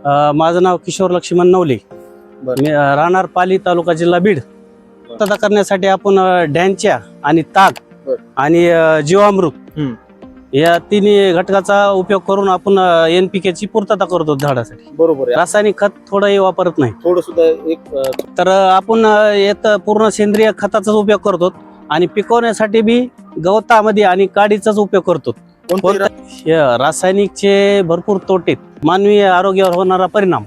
माझं नाव किशोर लक्ष्मण नवले. बरं. मी राहणार पाली, तालुका, जिल्हा बीड. पूर्तता करण्यासाठी आपण डॅनच्या आणि ताक बरं. आणि जीवामृत या तिन्ही घटकाचा उपयोग करून आपण NPK ची पूर्तता करतो झाडासाठी. बरोबर आहे. रासायनिक खत थोडंही वापरत नाही. थोडं सुद्धा एक तर आपण यात पूर्ण सेंद्रिय खताचाच उपयोग करतो आणि पिकवण्यासाठी बी गवतामध्ये आणि काडीचाच उपयोग करतो. रासायनिकचे भरपूर तोटे, मानवी आरोग्यावर होणारा परिणाम,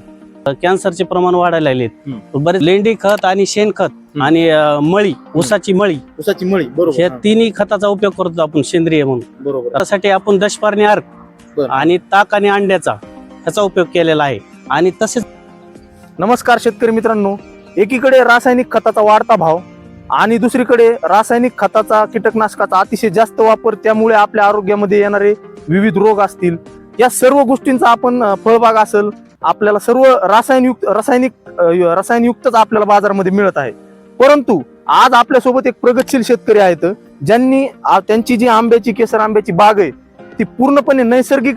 कॅन्सरचे प्रमाण वाढायला लागले. बरेच लेंडी खत आणि शेणखत आणि मळी, ऊसाची मळी बरोबर, हे तिन्ही खताचा उपयोग करतो आपण सेंद्रिय म्हणून. बरोबर. त्यासाठी आपण दशपर्णी अर्क आणि ताक आणि अंड्याचा ह्याचा उपयोग केलेला आहे. आणि तसेच नमस्कार शेतकरी मित्रांनो, एकीकडे रासायनिक खताचा वाढता भाव आणि दुसरीकडे रासायनिक खताचा, कीटकनाशकाचा अतिशय जास्त वापर, त्यामुळे आपल्या आरोग्यामध्ये येणारे विविध रोग असतील, या सर्व गोष्टींचा आपण फळबाग असेल, आपल्याला सर्व रासायनिकयुक्तच आपल्याला बाजारामध्ये मिळत आहे. परंतु आज आपल्यासोबत एक प्रगतशील शेतकरी आहेत, ज्यांनी त्यांची जी आंब्याची, केसर आंब्याची बाग आहे ती पूर्णपणे नैसर्गिक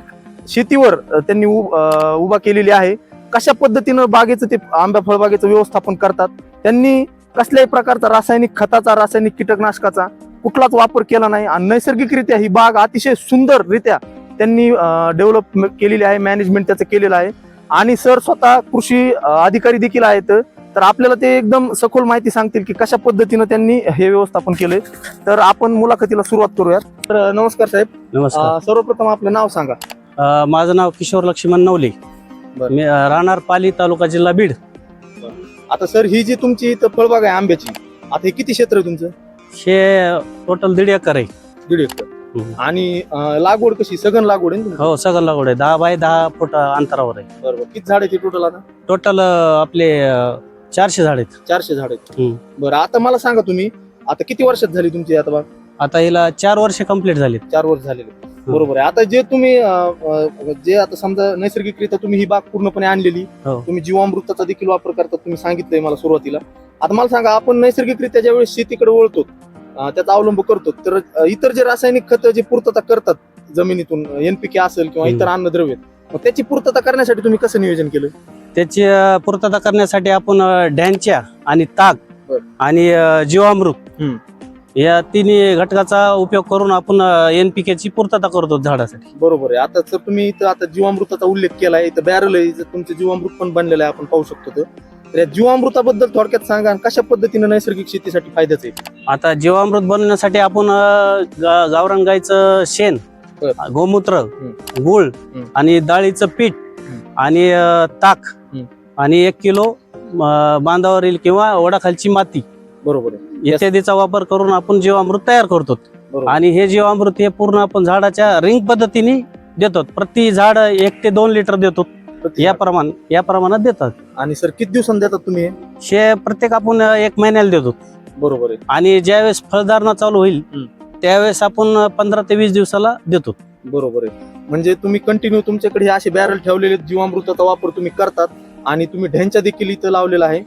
शेतीवर त्यांनी उभा केलेली आहे. कशा पद्धतीनं बागेचं ते आंबा फळबागेचं व्यवस्थापन करतात, त्यांनी कसल्याही प्रकारचा रासायनिक खताचा, रासायनिक कीटकनाशकाचा कुठलाच वापर केला नाही आणि नैसर्गिकरित्या ही बाग अतिशय सुंदररित्या त्यांनी डेव्हलप केलेली आहे, मॅनेजमेंट त्याचं केलेलं आहे. आणि सर स्वतः कृषी अधिकारी देखील आहेत, तर आपल्याला ते एकदम सखोल माहिती सांगतील की कशा पद्धतीनं त्यांनी हे व्यवस्थापन केलंय. तर आपण मुलाखतीला सुरुवात करूयात. तर नमस्कार साहेब. नमस्कार. सर्वप्रथम आपलं नाव सांगा. माझं नाव किशोर लक्ष्मण नवले. मी राहणार पाली, तालुका, जिल्हा बीड. आता सर, ही जी तुमची इथं फळबाग आहे आंब्याची, आता हे किती क्षेत्र आहे तुमचं? हे टोटल 1.5 एकर आहे. 1.5 एकर. आणि लागवड कशी, सघन लागवड आहे? हो, सगळं लागवड आहे. 10 बाय 10 फूट अंतरावर आहे. बरोबर. किती झाड आहे टोटल आता? टोटल आपले 400 झाड आहेत. 400 झाड आहेत. बरं, आता मला सांगा तुम्ही, आता किती वर्षात झाली तुमची आता बाग? आता हिला 4 वर्ष कंप्लीट झाली. 4 वर्ष झालेले. बरोबर आहे. आता जे तुम्ही जे आता समजा नैसर्गिकरित्या तुम्ही ही बाग पूर्णपणे आणलेली, तुम्ही जीवामृताचा देखील वापर करतात, तुम्ही सांगितलंय मला सुरुवातीला. आता मला सांगा, आपण नैसर्गिकरित्या ज्यावेळेस शेतीकडे वळतो, त्याचा अवलंब करतो, तर इतर जे रासायनिक खत जे पूर्तता करतात जमिनीतून, NPK असेल किंवा इतर अन्नद्रव्य, मग त्याची पूर्तता करण्यासाठी तुम्ही कसं नियोजन केलं? त्याची पूर्तता करण्यासाठी आपण डॅनच्या आणि ताक आणि जीवामृत या तिन्ही घटकाचा उपयोग करून आपण NPK ची पूर्तता करतो झाडासाठी. बरोबर आहे. आता जर तुम्ही इथं आता जीवामृताचा उल्लेख केलाय, इथं बॅरल आहे, तुमचं जीवामृत पण बनलेलं आहे, आपण पाहू शकतो. तर या जीवामृताबद्दल थोडक्यात सांगा, कशा पद्धतीने नैसर्गिक शेतीसाठी फायद्याचं आहे? आता जीवामृत बनवण्यासाठी आपण गावरान गाईचं शेण, गोमूत्र, गुळ आणि डाळीचं पीठ आणि ताक आणि 1 किलो बांधावरील किंवा ओढाखालची माती, बरोबर आहे, इत्यादीचा वापर करून आपण जीवामृत तयार करतो. आणि हे जीवामृत हे पूर्ण आपण झाडाच्या रिंग पद्धतीने देतो. प्रति झाड 1 ते 2 लिटर देतो, या प्रमाणात देतात. आणि सर, किती दिवसांनी देतात तुम्ही हे? प्रत्येक आपण 1 महिन्याला देतो. बरोबर आहे. आणि ज्यावेळेस फळधारणा चालू होईल त्यावेळेस आपण 15 ते 20 दिवसाला देतो. बरोबर आहे. म्हणजे तुम्ही कंटिन्यू तुमच्याकडे हे असे बॅरल ठेवलेले जीवामृताचा वापर तुम्ही करतात आणि तुम्ही ढ्यांच्या देखील इथं लावलेला आहे,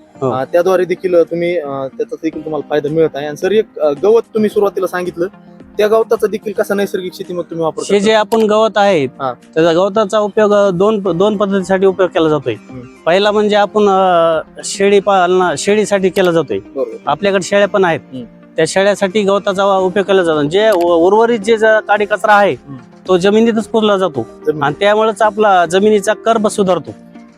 त्याद्वारे देखील तुम्ही त्याचा देखील तुम्हाला फायदा मिळत आहे. आणि सर, एक गवत तुम्ही सुरुवातीला सांगितलं, त्या गवताचा देखील कसा नैसर्गिक शेतीमध्ये तुम्ही वापर? हे जे आपण गवत आहे त्याचा गवताचा उपयोग दोन पद्धतीसाठी उपयोग केला जातोय. पहिला म्हणजे आपण शेळीसाठी केला जातोय. आपल्याकडे शेळ्या पण आहेत, त्या शेळ्यासाठी गवताचा उपयोग केला जातो. जे उर्वरित जे काडी कचरा आहे तो जमिनीतच पुरला जातो आणि त्यामुळेच आपला जमिनीचा कर्ब सुधारतो.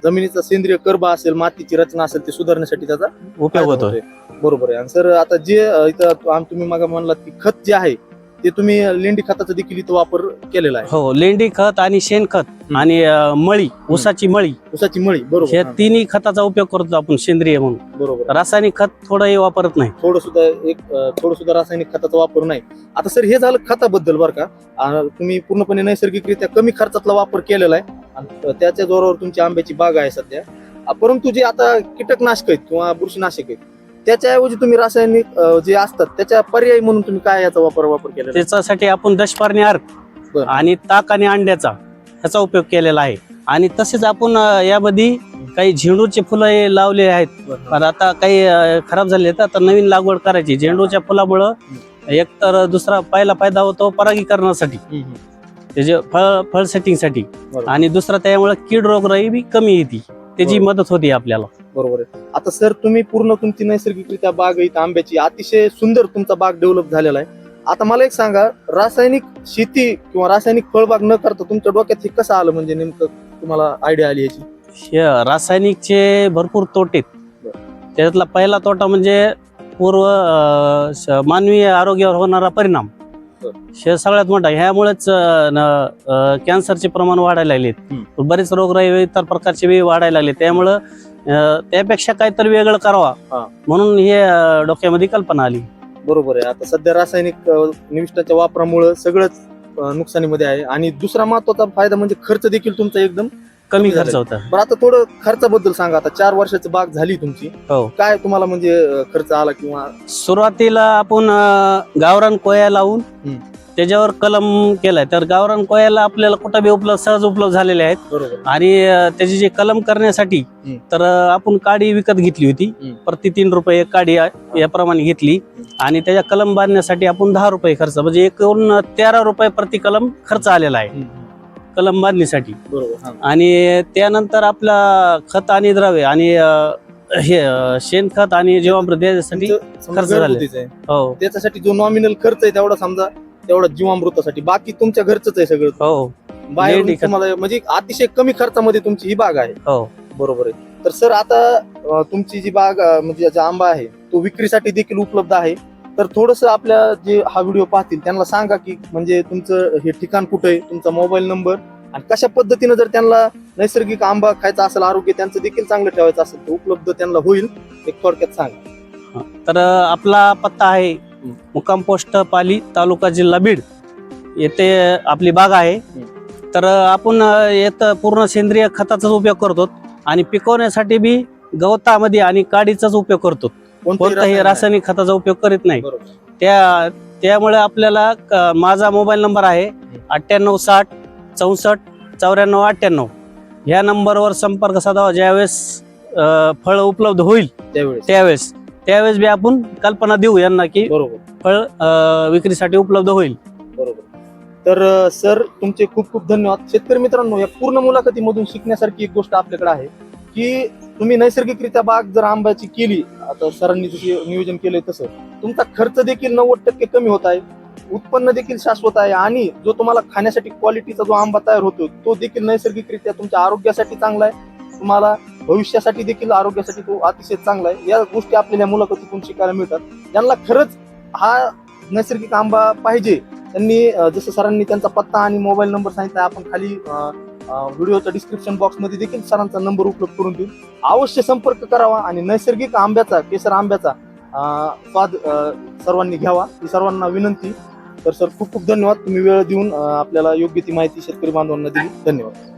जमिनीचा सेंद्रिय कर्ब असेल, मातीची रचना असेल, ते सुधारण्यासाठी त्याचा उपयोग होतोय. बरोबर आहे. आणि सर, आता जे इथं तुम्ही मागे म्हणलात की खत जे आहे ते तुम्ही लेंडी खताचा देखील इथं वापर केलेला आहे. हो, लेंडी खत आणि शेणखत आणि मळी, ऊसाची मळी. बरोबर. हे तिन्ही खताचा उपयोग करतो आपण सेंद्रिय म्हणून. बरोबर. रासायनिक खत थोडंही वापरत नाही. थोडं सुद्धा रासायनिक खताचा वापर नाही. आता सर, हे झालं खताबद्दल बरं का. तुम्ही पूर्णपणे नैसर्गिकरित्या कमी खर्चातला वापर केलेला आहे आणि त्याच्या जोरावर तुमची आंब्याची बाग आहे सध्या. परंतु जे आता कीटकनाशक आहेत किंवा बुरशीनाशक आहेत, त्याच्याऐवजी तुम्ही रासायनिक जे असतात त्याच्या पर्याय म्हणून तुम्ही काय याचा वापर केला? त्याच्यासाठी आपण दशपर्णी अर्क आणि ताक आणि अंड्याचा ह्याचा उपयोग केलेला आहे. आणि तसेच आपण यामध्ये काही झेंडूचे फुलं लावले आहेत, पण आता काही खराब झाले आहेत, आता नवीन लागवड करायची. झेंडूच्या फुलामुळं एक तर दुसरा पहिला फायदा होतो परागीकरणासाठी, त्याचे फळ सेटिंगसाठी. बरोबर. आणि दुसरा त्यामुळे कीड रोगराई बी कमी येते, त्याची बरोबर. मदत होती आपल्याला. बरोबर आहे. आता सर तुम्ही पूर्ण तुमची नैसर्गिकरित्या बाग इथं आंब्याची अतिशय सुंदर तुमचा बाग डेव्हलप झालेला आहे. आता मला एक सांगा, रासायनिक शेती किंवा रासायनिक फळबाग न करता तुमच्या डोक्यात हे कसं आलं, म्हणजे नेमकं तुम्हाला आयडिया आली याची? हे रासायनिकचे भरपूर तोटे आहेत. त्याच्यातला पहिला तोटा म्हणजे मानवी आरोग्यावर होणारा परिणाम, हे सगळ्यात मोठा. ह्यामुळेच कॅन्सरचे प्रमाण वाढायला लागलेत, बरेच रोगराई इतर प्रकारचे बी वाढायला लागले. त्यामुळं त्यापेक्षा काहीतरी वेगळं करावा म्हणून हे डोक्यामध्ये कल्पना आली. बरोबर आहे. आता सध्या रासायनिक निविष्ठाच्या वापरामुळे सगळंच नुकसानीमध्ये आहे. आणि दुसरा महत्वाचा फायदा म्हणजे खर्च देखील तुमचा एकदम कमी खर्च होता. बरं, आता थोडं खर्चाबद्दल सांगा. आता 4 वर्षाची बाग झाली तुमची, हो. काय तुम्हाला म्हणजे खर्च आला? किंवा सुरुवातीला आपण गावरान कोया लावून त्याच्यावर कलम केलाय, तर गावरान कोयाला आपल्याला कुठं बी सहज उपलब्ध झालेले आहेत. बरोबर. आणि त्याची जे कलम करण्यासाठी तर आपण काडी विकत घेतली होती, प्रति 3 रुपये एक काडी याप्रमाणे घेतली. आणि त्याच्या कलम बांधण्यासाठी आपण 10 रुपये खर्च, म्हणजे एकूण 13 रुपये प्रति कलम खर्च आलेला आहे कलम बांधणीसाठी. बरोबर. आणि त्यानंतर आपला खत आणि द्रव्य आणि हे शेणखत आणि जीवामृत यासाठी खर्च झाले. हो, त्याच्यासाठी जो नॉमिनल खर्च आहे तेवढा समजा तेवढा जीवामृतासाठी, बाकी तुमच्या घरचंच आहे सगळं. हो, बाहेर तुम्हाला म्हणजे अतिशय कमी खर्चामध्ये तुमची ही बाग आहे. हो, बरोबर आहे. तर सर आता तुमची जी बाग म्हणजे जो आंबा आहे तो विक्रीसाठी देखील उपलब्ध आहे. तर थोडस आपल्या जे हा व्हिडिओ पाहतील त्यांना सांगा की म्हणजे तुमचं हे ठिकाण कुठे आहे, तुमचा मोबाईल नंबर, आणि कशा पद्धतीने जर त्यांना नैसर्गिक आंबा खायचा असेल, आरोग्य त्यांचं देखील चांगलं ठेवायचं असेल तर उपलब्ध त्यांना होईल, एक थोडक्यात सांगा. तर आपला पत्ता आहे मुक्काम पोस्ट पाली, तालुका जिल्हा बीड, येथे आपली बाग आहे. तर आपण येथे पूर्ण सेंद्रिय खताचाच उपयोग करतो आणि पिकवण्यासाठी बी गवतामध्ये आणि काडीचाच उपयोग करतो, कोणताही रासायनिक खताचा उपयोग करीत नाही. त्यामुळे आपल्याला माझा मोबाईल नंबर आहे 9860 64 94 98. ह्या नंबरवर संपर्क साधावा. ज्यावेळेस फळ उपलब्ध होईल त्यावेळेस बी आपण कल्पना देऊ यांना की फळ विक्रीसाठी उपलब्ध होईल. बरोबर. तर सर तुमचे खूप खूप धन्यवाद. शेतकरी मित्रांनो, या पूर्ण मुलाखतीमधून शिकण्यासारखी एक गोष्ट आपल्याकडे आहे की तुम्ही नैसर्गिकरित्या बाग जर आंब्याची केली, आता सरांनी जसे नियोजन केलंय तसं, तुमचा खर्च देखील 90% कमी होत आहे, उत्पन्न देखील शाश्वत आहे, आणि जो तुम्हाला खाण्यासाठी क्वालिटीचा जो आंबा तयार होतो तो देखील नैसर्गिकरित्या तुमच्या आरोग्यासाठी चांगला आहे, तुम्हाला भविष्यासाठी देखील आरोग्यासाठी तो अतिशय चांगला आहे. या गोष्टी आपल्याला मुलाखतीतून शिकायला मिळतात. ज्यांना खरंच हा नैसर्गिक आंबा पाहिजे त्यांनी जसं सरांनी त्यांचा पत्ता आणि मोबाईल नंबर सांगितला, आपण खाली व्हिडिओच्या डिस्क्रिप्शन बॉक्स मध्ये देखील सरांचा नंबर उपलब्ध करून देऊ. अवश्य संपर्क करावा आणि नैसर्गिक आंब्याचा, केसर आंब्याचा स्वाद सर्वांनी घ्यावा ही सर्वांना विनंती. तर सर खूप खूप धन्यवाद, तुम्ही वेळ देऊन आपल्याला योग्य ती माहिती शेतकरी बांधवांना दिली. धन्यवाद.